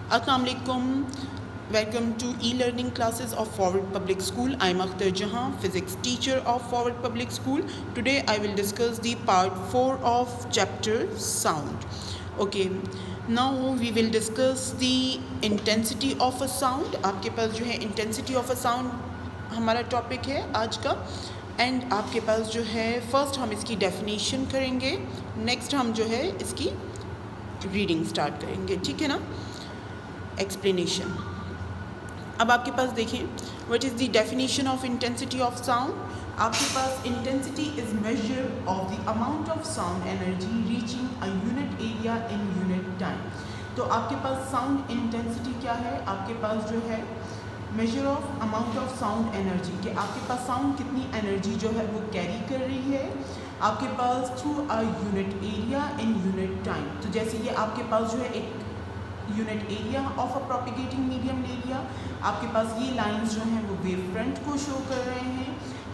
Assalamu alaikum. Welcome to e-learning classes of Forward Public School. I am Akhtar Jahan, physics teacher of Forward Public School. Today I will discuss the part 4 of chapter sound. Okay, now we will discuss the intensity of a sound. आपके पास जो है intensity of a sound हमारा topic है आज का, and आपके पास जो है फर्स्ट हम इसकी डेफिनेशन करेंगे, नेक्स्ट हम जो है इसकी रीडिंग स्टार्ट करेंगे, ठीक है ना। एक्सप्लेनेशन। अब आपके पास देखें, what is the definition of intensity of sound. आपके पास intensity is measure of the amount of sound energy reaching a unit area in unit time. तो आपके पास साउंड इंटेंसिटी क्या है, आपके पास जो है measure of amount of sound energy, कि आपके पास साउंड कितनी एनर्जी जो है वो कैरी कर रही है आपके पास through a unit area in unit time. तो जैसे ये आपके पास जो है एक unit area of a propagating medium area, आपके पास ये लाइंस जो हैं वो वेव फ्रंट को शो कर रहे हैं,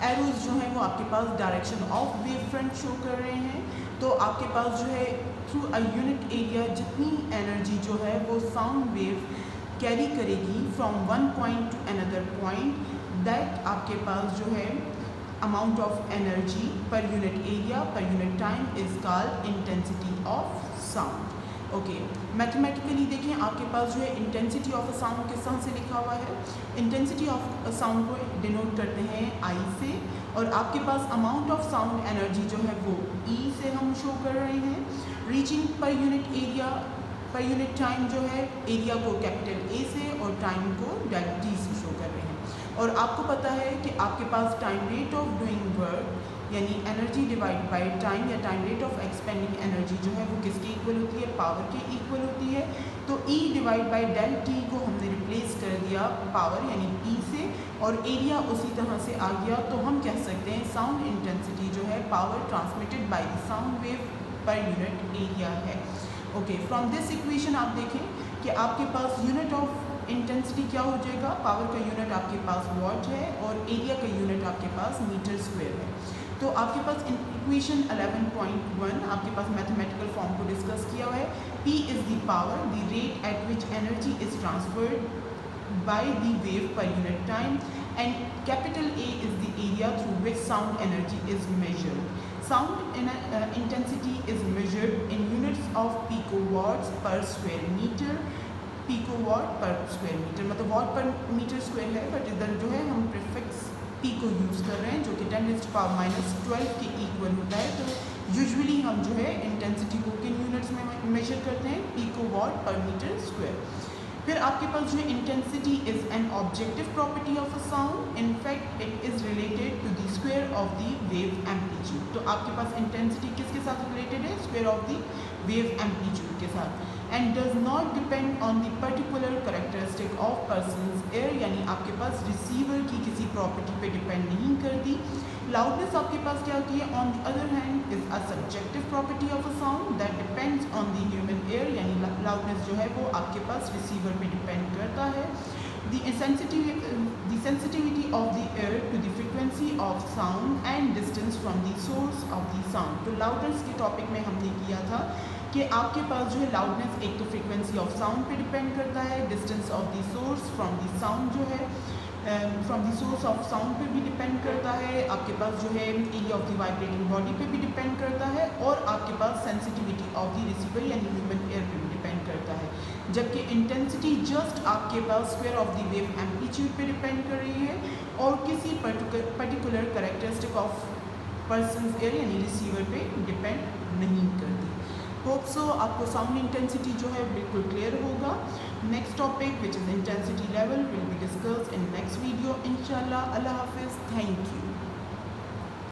एरोज जो हैं वो आपके पास direction of wave front show कर रहे हैं। तो आपके पास जो है थ्रू अ यूनिट एरिया जितनी एनर्जी जो है वो साउंड वेव कैरी करेगी from one point to another point, that आपके पास जो है amount of energy per unit area per unit time is called intensity of sound. Okay, mathematically देखें, आपके पास जो है इंटेंसिटी ऑफ अ साउंड किस तरह से लिखा हुआ है। इंटेंसिटी ऑफ अ साउंड को डिनोट करते हैं आई से, और आपके पास अमाउंट ऑफ साउंड एनर्जी जो है वो ई से हम शो कर रहे हैं। रीचिंग पर unit area per unit time जो है एरिया को कैपिटल ए से और टाइम को डी से शो कर रहे हैं। और आपको पता है कि आपके पास time rate of doing work यानी एनर्जी डिवाइड बाय टाइम या time rate of expending energy जो है वो किसके इक्वल होती है, पावर के इक्वल होती है। तो E divide by del T को हमने रिप्लेस कर दिया पावर यानी P से, और एरिया उसी तरह से आ गया। तो हम कह सकते हैं साउंड इंटेंसिटी जो है power transmitted by the sound wave per unit area है। ओके, फ्रॉम दिस इक्वेशन आप देखें कि आपके पास यूनिट ऑफ इंटेंसिटी क्या हो जाएगा, पावर का यूनिट आपके पास वॉट है और एरिया का यूनिट आपके पास मीटर स्क्वायर है। तो आपके पास इक्वेशन 11.1 आपके पास मैथमेटिकल फॉर्म को डिस्कस किया हुआ है। P is the power the rate at which energy is transferred by the wave per unit time, and capital A is the area through which sound energy is measured. Sound intensity is measured in units of picowatts per square metre. पिकोवाट पर square metre मतलब वाट पर metre square है, but इधर जो है हम prefix P को use कर रहे हैं जो कि 10⁻⁻12 के इक्वल होता है। तो यूजुअली हम जो है इंटेंसिटी को किन यूनिट्स में मेजर करते हैं, पिकोवाट पर मीटर स्क्वायर। फिर आपके पास जो है intensity is an objective property of a sound, in fact it is related to the square of the wave amplitude. तो आपके पास इंटेंसिटी किसके साथ रिलेटेड है, square of the wave amplitude के साथ, and does not depend on the particular characteristic of person's ear, यानी आपके पास रिसीवर की किसी प्रॉपर्टी पे डिपेंड नहीं करती। लाउडनेस आपके पास क्या होती है, on the other hand is a subjective property of a sound that depends on the human air, यानी लाउडनेस जो है वो आपके पास रिसीवर पे डिपेंड करता है। The sensitivity of the ear to the frequency of sound and distance from the source of the sound। तो loudness के टॉपिक में हमने किया था कि आपके पास जो है लाउडनेस एक तो फ्रीक्वेंसी ऑफ साउंड पे डिपेंड करता है, distance of the source from the sound जो है from the source of sound पे भी डिपेंड करता है, आपके पास जो है area of the vibrating body पे भी डिपेंड करता है, और आपके पास सेंसिटिविटी ऑफ द रिसीवर यानी ह्यूमन एयर पे भी डिपेंड करता है। जबकि इंटेंसिटी जस्ट आपके पास square of the wave amplitude पे डिपेंड कर रही है और किसी particular characteristic of person air यानी रिसीवर पे डिपेंड नहीं करती। होप सो आपको साउंड इंटेंसिटी जो है बिल्कुल क्लियर होगा। Next topic which is intensity level will be discussed in next video इंशाल्लाह। अल्लाह हाफिज़, थैंक यू।